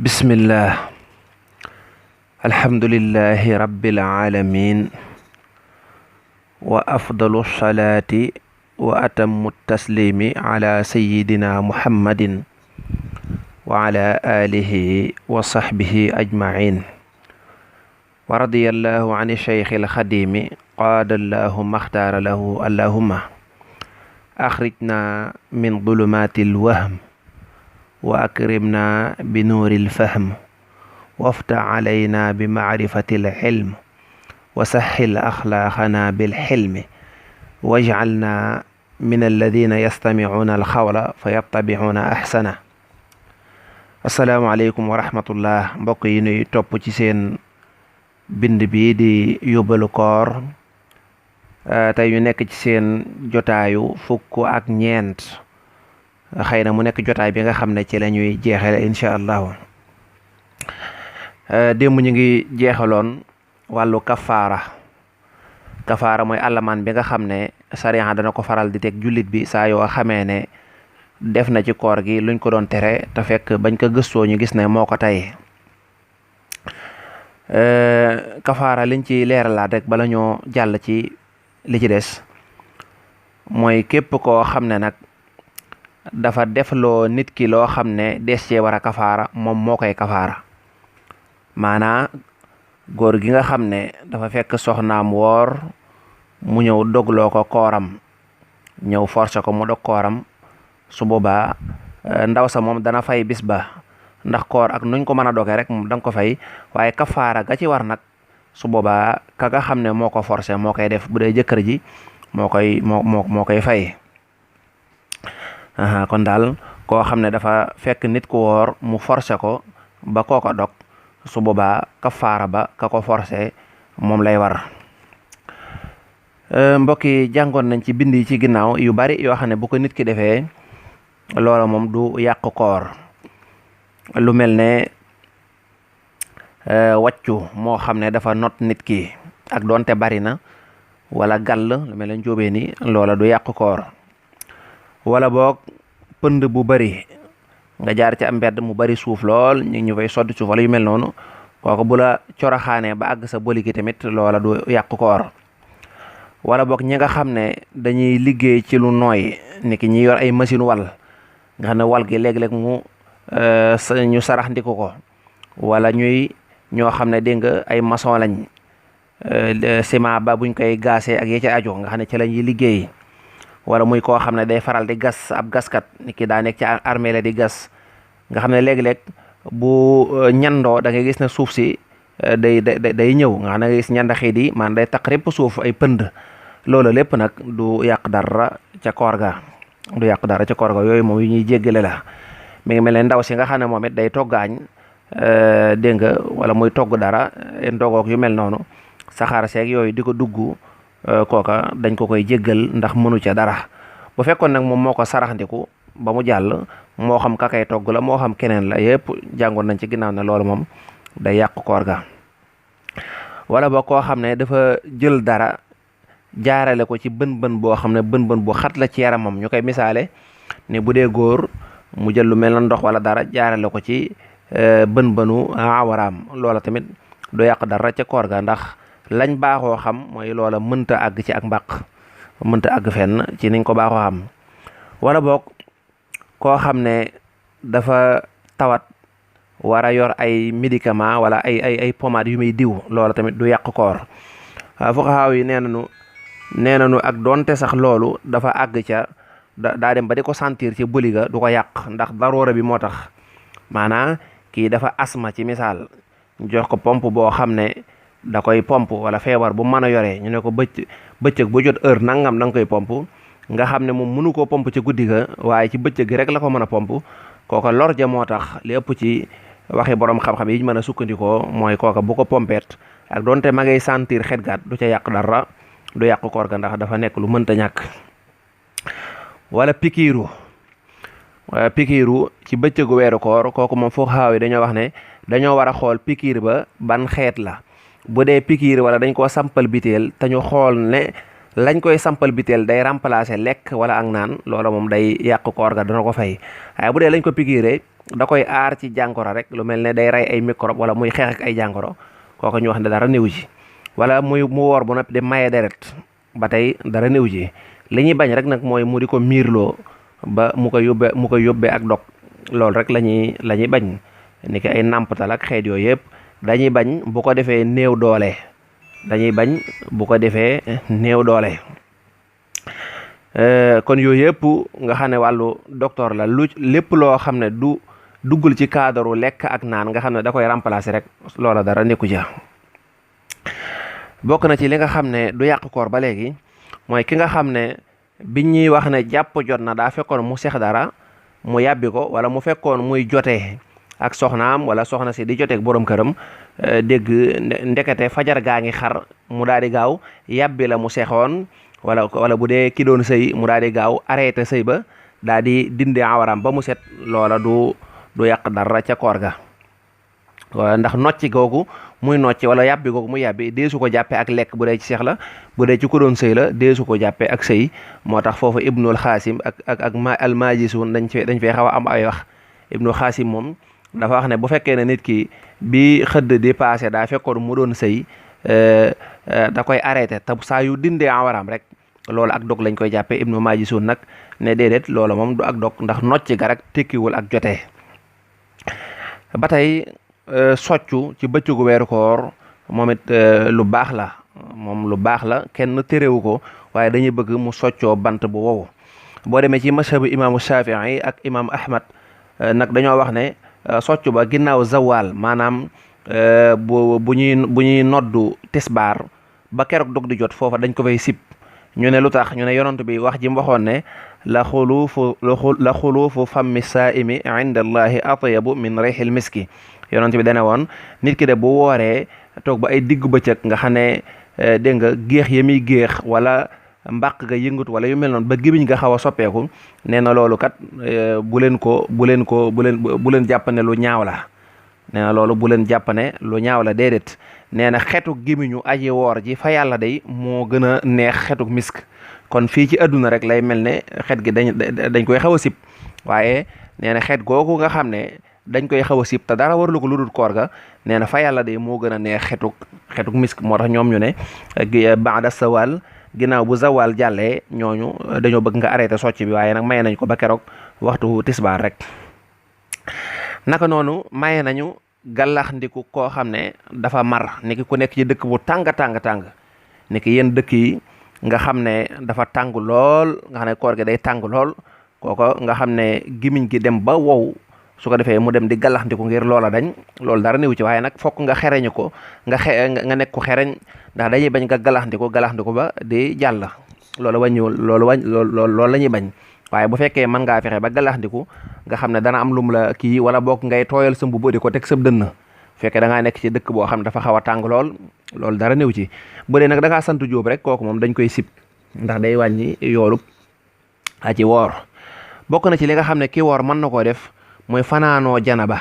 bismillah alhamdulillahi rabbil alamin wa afdalu salaati wa atammu taslimi ala sayyidina muhammadin wa ala alihi wa sahbihi ajmain wa radiyallahu an shaykhil xadimi qaadallahu maxtaara lahu allahumma axrijna min dulumatil wahm wa akrimna bi nuuril fahm wafta alayna bi macrifatil ilm wa saxxil axlaaqana bil xilmi wajcalna min alladina yastamicuuna alxawla fa yattabicuuna axsana. assalaamu aleykum wa rahmatullah. mbokk yi nuy topp ci seen bind bi di yóbbalu koor tey ñu nekk ci seen jotaayu fukk ak ñeent, xëy na mu nekk jotaay bi nga xam ne ci la ñuy jeexale incha allahu. démb ñu ngi jeexaloon wàllu kafaara mooy alamaan bi nga xam ne sariya dana ko faral di teg jullit bi saa yoo xamee ne def na ci koor gi luñ ko doon tere te fekk bañ ko gëstoo ñu gis ne moo ko tey. kafaara liñ ci leeralaat rek bala ñoo jàll ci li ci des mooy képp koo xam ne nag dafa defloo nit ki loo xam ne des cee war a kafaara moom moo koy kafaara. maanaa góor gi nga xam ne dafa fekk soxnaam woor mu ñëw dogloo ko kooram, ñëw forcé ko mu dog kooram, su boobaa ndaw sa moom dana fay bis ba, ndax koor ak nuñ ko mën a doge rek moom danga ko fay, waaye kafaara ga ci war nag su boobaa ka nga xam ne moo ko forcé moo koy def. bu dee jëkkër ji moo koy fay. kon daal koo xam ne dafa fekk nit ku woor mu forcé ko ba kooko dog, su boobaa kafaara ba ka ko forcé moom lay war. mbokk yi jàngoon nañ ci bind yi ci ginnaaw yu bari yoo xam ne bu ko nit ki defee loola moom du yàq koor. lu mel ne wàccu moo xam ne dafa not nit ki ak doonte bari na, wala gàll lu mel ne njóobee ni loola du yàq koor. wala boog pënd bu bari nga jaar ci am mbedd mu bari suuf lool ñu fay sotti suuf wala yu mel noonu, kooku bu la coraxaanee ba àgg sa boli gi tamit loola du yàq koor. wala boog ñi nga xam ne dañuy liggéey ci lu nooy, niki ñi yor ay machine wal nga xam ne wal gi léeg-léeg mu ñu sarax ndiku ko, wala ñoo xam ne dégg nga ay maçon lañ, ciment ba buñ koy gaasee ak yi ci aju nga xam ne ci la ñuy liggéey. wala muy koo xam ne day faral di gas, ab gaskat ni ki daa nekk ci armée la di gas, nga xam ne léeg-léeg bu ñandoo da ngay gis ne suuf si day ñëw, nga xam ne gis ñandaxit yi man day taq répp suuf ay pënd. loolu lépp nag du yàq dara ca koor ga, yooyu moom yu ñuy jéggale la. mi ngi mel ne ndaw si nga xam ne moom it day toggaañ dégg nga, wala muy togg dara ndogoog yu mel noonu, saxaar seeg yooyu di ko dugg, kooka dañ ko koy jéggal ndax mënu ca dara. bu fekkoon nag moom moo ko saraxndiku ba mu jàll, moo xam ka kay togg la moo xam keneen la, yëpp jàngoon nañ ci ginnaaw ne loolu moom day yàq koor ga. wala ba koo xam ne dafa jël dara jaarale ko ci bën boo xam ne bën bu xat la ci yaramam, ñu koy misaale ne bu dee góor mu jël lu mel na ndox wala dara jaarale ko ci bënu awaraam, loola tamit du yàq dara ca koor ga, ndax lañ baaxoo xam mooy loola mënta àgg ci ak mbaq, mënta àgg fenn ci niñ ko baaxoo xam. wala boog koo xam ne dafa tawat war a yor ay médicament wala ay pommade yu muy diw, loola tamit du yàq koor. fuqahaa yi nee nañu ak doonte sax loolu dafa àgg ca daa dem ba di ko sentir ci bëli ga, du ko yàq ndax daroora bi moo tax. maanaa kii dafa asma ci misaal, ñu jox ko pompe boo xam ne da koy pompe, wala feebar bu mën a yoree ñu ne ko bëccëg bu jot heure nangam da nga koy pompe, nga xam ne moom mënu koo pompe ci guddi ga, waaye ci bëccëg gi rek la ko mën a pompe. kooka lor ja moo tax li ëpp ci waxi borom xam-xam yi ñu mën a sukkandikoo mooy kooka bu ko pompeet ak doonte ma ngay sentir xet gaat du ca yàq dara, du yàq koor ga ndax dafa nekk lu mënta ñàkk. wala pikiiru ci bëccëgu weeru koor, kooku moom foo xaaw yi dañoo wax ne dañoo war a xool pikiir ba ban xeet la. bu dee pikiir wala dañ koo sampal biteel te ñu xool ne lañ koy sampal biteel day remplacer lekk wala ak naan, loola moom day yàq koor ga, dana ko fay. waaye bu dee lañ ko pikiiree da koy aar ci jàngoro rek lu mel ne day rey ay microbe wala muy xeex ak ay jàngoro kooku ñu wax ne dara néew ci wala mu woor bu noppi di maye deret ba tey dara néew ci li ñuy bañ rek nag mooy mu di ko miirloo ba mu ko yóbbee ak dog loolu rek la ñuy bañ ni ki ay nàmpatal ak xeet yooyu yëpp dañuy bañ bu ko defee néew doole kon yooyu yëpp nga xam ne wàllu docteur la lu lépp loo xam ne du duggul ci cadre lekk ak naan nga xam ne da koy remplacer rek loola dara nekku ja bokk na ci li nga xam ne du yàq koor ba léegi mooy ki nga xam ne bi ñuy wax ne jàpp jot na daa fekkoon mu seex dara mu yàbbi ko wala mu fekkoon muy jotee ak soxnaam wala soxna si di joteeg borom këram dégg ndekete fajar gaa ngi xar mu daal di gaaw yàbbi la mu seexoon wala bu dee ki doon sëy mu daal di gaaw arrêté sëy ba daal di dindi awaram ba mu set loola du yàq dara ca koor ga ndax nocci googu muy nocci wala yàbbi googu muy yàbbi deesu ko jàppe ak lekk bu dee ci seex la bu dee ci ko doon sëy la deesu ko jàppe ak sëy moo tax foofu ibnul xaasim ak almajisun dañ fee xaw a am ay wax ibnul xaasim moom dafa wax ne bu fekkee ne nit ki bi xëdd di passé daa fekkoon mu doon sëy da koy arrêté te saa yu dindee awaram rek loolu ak dog lañ koy jàppe ibnu majisun nag ne déedéet loolu moom du ak dog ndax nocci ga rek tekkiwul ak jotee ba tey soccu ci bëccëgu weeru koor moom it lu baax la kenn téréwu ko waaye dañuy bëgg mu soccoo bant bu wow boo demee ci mashabu imaamu Shafii ak imaam Ahmad nag dañoo wax ne soccu ba ginnaaw zawal maanaam bu ñuy noddu tisbaar ba keroog dog di jot foofa dañ ko fay sib ñu ne lu tax ñu ne yonent bi wax ji mu waxoon ne la xuluufu fammi saa'imi inda allahi atyabu min rihil miski yonent bi dane woon nit ki de bu wooree toog ba ay diggu bëccëg nga xam ne dégg nga géex ya muy géex wala mbàq ga yëngatu wala yu mel noonu ba gémmiñ nga xaw a soppeeku nee na loolu kat bu leen jàpp ne lu ñaaw la nee na loolu bu leen jàpp ne lu ñaaw la déedéet nee na xetuk gémmiñu aji woor ji fa yàlla day moo gën a neex xetuk misk kon fii ci àdduna rek lay mel ne xet gi dañ koy xaw a sib waaye nee na xet googu nga xam ne dañ koy xaw a sib te dara warlu ko lu dul koor ga nee na fa yàlla day moo gën a neex xetuk misk moo tax ñoom ñu ne baada sawal ginnaaw bu zawal jàllee ñooñu dañoo bëgg nga arrêté socc bi waaye nag maye nañ ko ba keroog waxtu tisbaar rek naka noonu maye nañu gàllax ndiku koo xam ne dafa mar niki ku nekk ci dëkk bu tàng niki yéen dëkk yi nga xam ne dafa tàng lool nga xam ne koor gi day tàng lool kooko nga xam ne gimiñ gi dem ba wow su ko defee mu dem di gàllax ndiku ngir loola dañ loolu dara newu ci waaye nag fokk nga xereñu ko nga nekk ko xereñ ndax dañuy bañ nga gàllax ndiku ba di jàll loolu la ñuy bañ waaye bu fekkee mën ngaa fexe ba gàllax ndiku nga xam ne dana am lum la kii wala boog ngay tooyal sa mbubb di ko teg sa dënn fekkee da ngaa nekk ci dëkk boo xam ne dafa xaw a tàng lool loolu dara néew ci bu dee nag da ngaa sant jóob rek kooku moom dañ koy sib ndax day wàññi yoolub ci woor bokk na ci li nga xam ne ki woor mën na koo def mooy fanaanoo janaba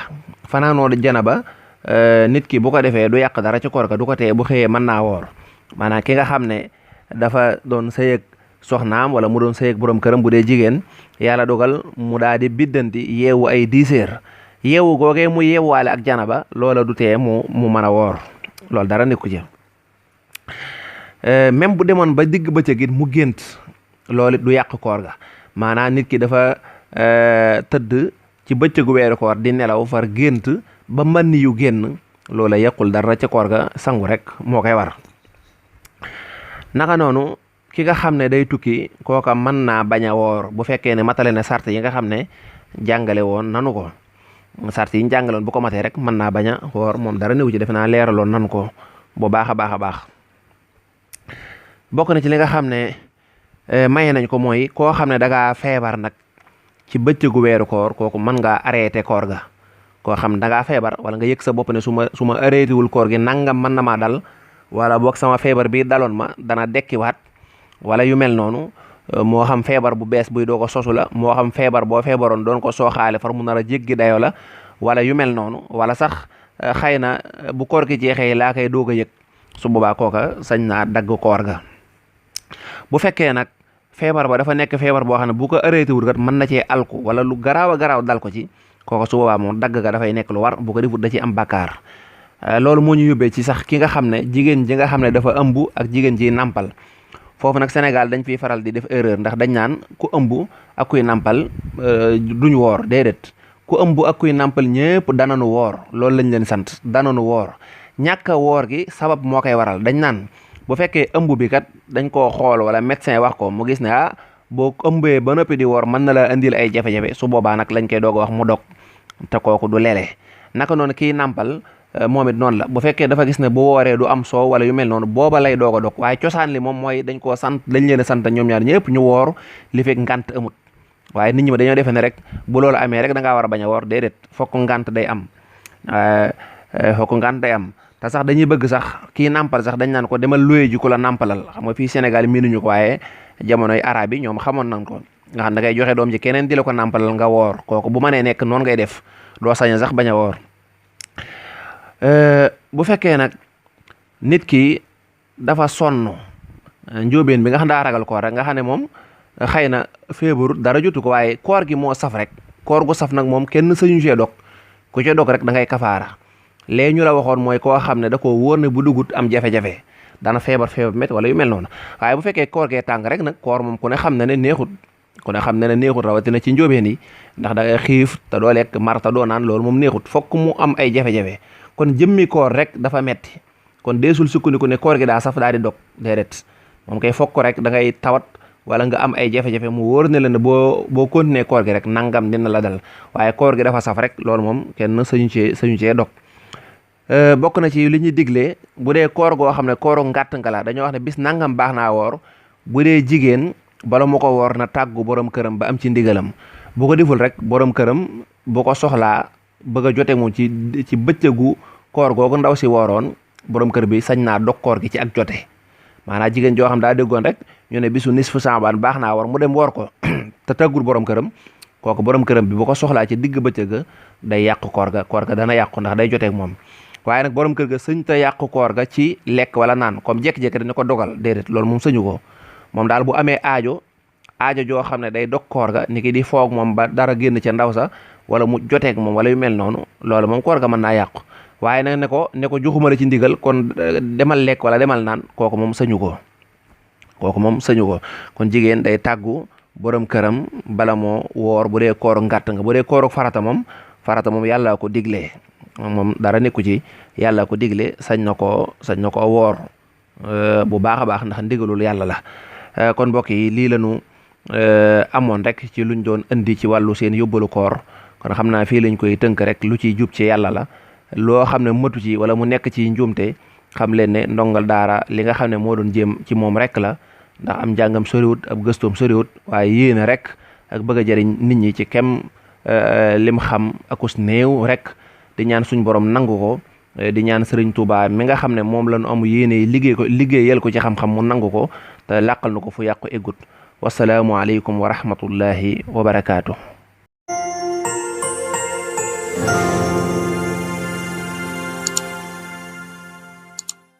nit ki bu ko defee du yàq dara ci koor ga du ko teye bu xëyee mën naa woor maanaam ki nga xam ne dafa doon sëyëg soxnaam wala mu doon sëyëg borom këram bu dee jigéen yàlla dogal mu daal di biddanti yeewu ay 10 heures yeewu googee mu yeewwaale ak janaba loola du tee mu mën a woor loolu dara nekku ci même bu demoon ba digg bëccëg it mu gént loolu du yàq koor ga maanaam nit ki dafa tëdd ci bëccëgu weeru koor di nelaw far gént ba mën yu génn loola yàqul dara ca koor ga sangu rek moo koy war naka noonu ki nga xam ne day tukki kooka mën naa bañ a woor bu fekkee ne matale na sart yi nga xam ne jàngale woon nanu ko sart yi ñu jàngaloon bu ko matee rek mën naa bañ a woor moom dara néew ci defe naa leeraloon nanu ko bu baax a baax bokk na ci li nga xam ne maye nañ ko mooy koo xam ne dangaa feebar nag ci bëccëgu weeru koor kooku mën ngaa arrêté koor ga koo xam ne dangaa feebar wala nga yëg sa bopp ne su ma arrêté wul koor gi nangam mën na maa dal wala boog sama feebar bi daloon ma dana dekkiwaat wala yu mel noonu moo xam feebar bu bees buy doo ko sosu la moo xam feebar boo feebaroon doon ko sooxaale far mu nar a jéggi dayo la wala yu mel noonu wala sax xëy na bu koor gi jeexee laa koy doog a yëg su boobaa kooka sañ naa dagg koor ga bu fekkee nag feebar ba dafa nekk feebar boo xam ne bu ko arrêté wul kat mën na cee alku wala lu garaaw a garaaw dal ko ci kooku su boobaa moom dagg ga dafay nekk lu war bu ko defut da ci am bakkaar. loolu moo ñu yóbbee ci sax ki nga xam ne jigéen ji nga xam ne dafa ëmb ak jigéen ji nàmpal foofu nag Sénégal dañ fiy faral di def erreur ndax dañ naan ku ëmb ak kuy nàmpal duñ woor déedéet ku ëmb ak kuy nàmpal ñëpp dananu woor loolu lañ leen sant dananu woor ñàkk a woor gi sabab moo koy waral dañ naan bu fekkee ëmb bi kat dañ koo xool wala médecin wax ko mu gis ne boo ëmbee ba noppi di woor mën na la indil ay jafe-jafe su boobaa nag lañ koy doog a wax mu dog te kooku du lele naka noonu kii nàmpal moom it noonu la bu fekkee dafa gis ne bu wooree du am soow wala yu mel noonu booba lay doog a dog waaye cosaan li moom mooy dañ koo sant dañ leen a sant ñoom ñaar ñëpp ñu woor li fekk ngant amut waaye nit ñi ma dañoo defe ne rek bu loolu amee rek da ngaa war a bañ a woor déedéet fokk ngant day am fokk ngant day am te sax dañuy bëgg sax kii nàmpal sax dañ naan ko demal luye ji ku la nàmpalal xam nga fii Sénégal miinuñu ko waaye jamonoy arab yi ñoom xamoon nañ ko nga xam da ngay joxe doom ji keneen di la ko nàmpalal nga woor kooku bu mënee nekk noonu ngay def doo sañ sax bañ a woor bu fekkee nag nit ki dafa sonn njóobeen bi nga xam daa ragal koor rek nga xam ne moom xëy na feebarut dara jotu ko waaye koor gi moo saf rek koor gu saf nag moom kenn sañu cee dog ku ci dog rek da ngay kafaara léegi ñu la waxoon mooy koo xam ne da koo wóor ne bu dugut am jafe-jafe dana feebar métti wala yu mel noonu waaye bu fekkee koor gee tàng rek nag koor moom ku ne xam ne ne neexut ku ne xam ne ne neexut rawatina ci njóobeen yi ndax da ngay xiif te doo lekk mar te doo naan loolu moom neexut fokk mu am ay jafe-jafe kon jëmmi koor rek dafa metti kon deesul sukkandiku ne koor gi daa saf daa di dog déedéet moom kay fokk rek da ngay tawat wala nga am ay jafe-jafe mu wóor ne la ne boo continuer koor gi rek nangam dina la dal waaye koor gi dafa saf rek loolu moom kenn sañu cee dog bokk na ci li ñuy diglee bu dee koor goo xam ne kooru ngàtt nga la dañoo wax ne bis nangam baax naa woor bu dee jigéen bala mu ko woor na tàggu borom këram ba am ci ndigalam bu ko deful rek borom këram bu ko soxlaa bëgg a jote moom ci bëccëgu koor googu ndaw si wooroon borom kër bi sañ naa dog koor gi ci ak jote maanaam jigéen joo xam daa déggoon rek ñu ne bisu nisfu Saabaan baax naa woor mu dem woor ko te tàggul borom këram kooku borom këram bi bu ko soxlaa ci digg bëccëg day yàqu koor ga dana yàqu ndax day joteeg moom waaye nag borom kër ga sëñ te yàqu koor ga ci lekk wala naan comme jékki-jékki dañu ko dogal déedéet loolu moom sëñu ko moom daal bu amee aajo joo xam ne day dog koor ga ni ki di foog moom ba dara génn ca ndaw sa wala mu joteeg moom wala yu mel noonu loolu moom koor ga mën naa yàqu waaye nag ne ko joxuma la ci ndigal kon demal lekk wala demal naan kooku moom sëñu ko kon jigéen day tàggu borom këram bala moo woor bu dee kooru ngàtt nga bu dee kooru farata moom yàlla ko diglee moom dara nekku ci yàlla ko digle sañ na ko woor bu baax a baax ndax ndigalul yàlla la kon mbokk yi lii lañu amoon rek ci luñ doon indi ci wàllu seen yóbbalu koor kon xam naa fii lañ koy tënk rek lu ciy jub ci yàlla la loo xam ne matu ci wala mu nekk ci njuumte xam leen ne ndongal daara li nga xam ne moo doon jéem ci moom rek la ndax am njàngam soriwut ab gëstoom soriwut waaye yéene rek ak bëgg a jëriñ nit ñi ci kem lim xam akus néew rek di ñaan suñ borom nangu ko di ñaan Sëriñ Tuubaa mi nga xam ne moom la ñu am yéene liggéeyal ko ci xam-xam mu nangu ko te làqal na ko fu yàqu eggut wasalaamu aleykum wa rahmatullahi wa barakaatu.